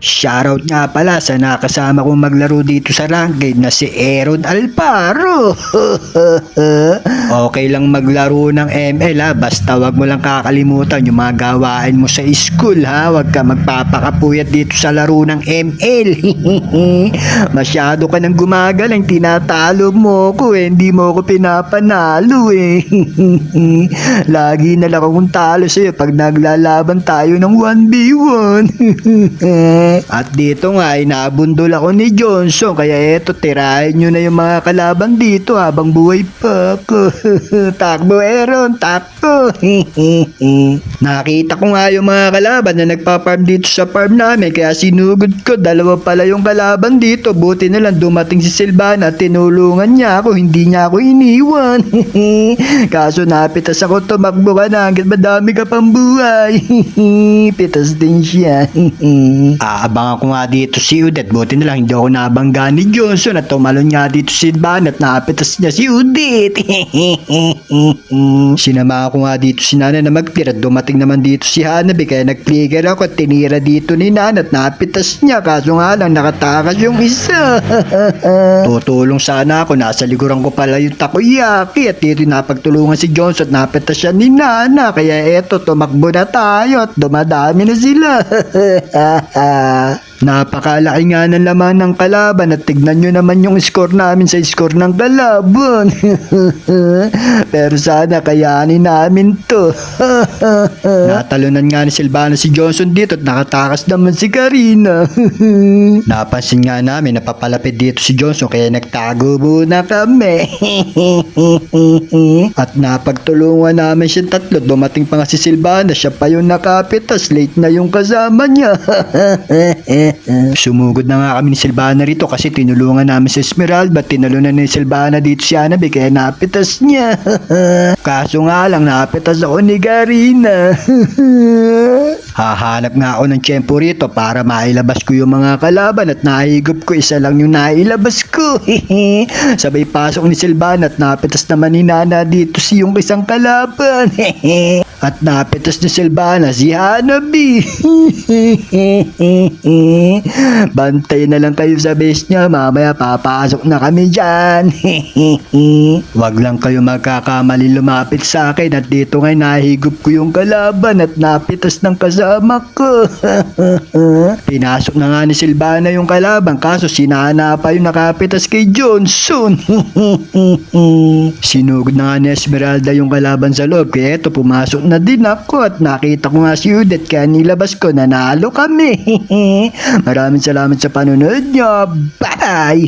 Shoutout nga pala sa nakasama kong maglaro dito sa ranked na si Aaron Alparo. Okay lang maglaro ng ML ha, basta wag mo lang kakalimutan yung mga gawain mo sa school ha. Wag ka magpapakapuyat dito sa laro ng ML. Masyado ka nang gumagaling, tinatalo mo ko eh, hindi mo ko pinapanalo eh. Lagi na lang akong talo sa'yo pag naglalaban tayo ng 1v1. At dito nga ay nabundol ako ni Johnson, kaya eto tirahin nyo na yung mga kalaban dito habang buhay pa ako. Takbo Aaron, takbo. Nakita ko nga yung mga kalaban na nagpa-farm dito sa farm namin, kaya sinugod ko. Dalawa pala yung kalaban dito, buti na lang dumating si Silvana, tinulungan niya ako, hindi niya ako iniwan. Kaso napitas ako, tumakbo ka na hanggat madami ka pang buhay. Pitas din siya. Aabangan ko nga dito si Udet, buti na lang hindi ako nabangga ni Johnson at tumalon nga dito si Silvana at napitas niya si Udet. Sinama ko nga dito si Nana na mag-clear at dumating naman dito si Hanabi, kaya nag-trigger ako at tinira dito ni Nana at napitas niya, kaso nga lang nakatakas yung isa. Tutulong sana ako, nasa likuran ko pala yung takoyaki at dito napagtulungan si Johnson at napitas siya ni Nana, kaya eto tumakbo na tayo at dumadami na sila. Napakalaki nga ng laman ng kalaban at tignan nyo naman yung score namin sa score ng kalaban. Pero sana kayanin namin to. Natalunan nga ni Silvana si Johnson dito at nakatakas naman si Karina. Napansin nga namin napapalapit dito si Johnson, kaya nagtago muna kami. At napagtulungan namin siya tatlo. Dumating pa nga si Silvana, siya pa yung nakapitas, late na yung kasama niya. Sumugod na nga kami ni Silvana rito kasi tinulungan namin si Esmeralda, tinalunan ni Silvana dito si Anabi, kaya napitas niya. Kaso nga lang napitas ako ni Karina. Hahanap nga ako ng tiyempo rito para mailabas ko yung mga kalaban at nahigop ko, isa lang yung nailabas ko. Sabay pasok ni Silvana at napitas naman ni Nana dito si yung isang kalaban. At napitas ni Silvana si Hanabi. Bantay na lang kayo sa base niya, mamaya papasok na kami dyan. Wag lang kayo magkakamali lumapit sa akin at dito ngay nahigop ko yung kalaban at napitas ng kasama ko. Pinasok na nga ni Silvana yung kalaban, kaso sinana pa yung nakapitas kay Johnson. Sinugod na nga ni Esmeralda yung kalaban sa loob, kaya eto pumasok na din ako at nakita ko nga si Udet, kaya nilabas ko, nanalo kami. Maraming salamat sa panonood nyo. Bye!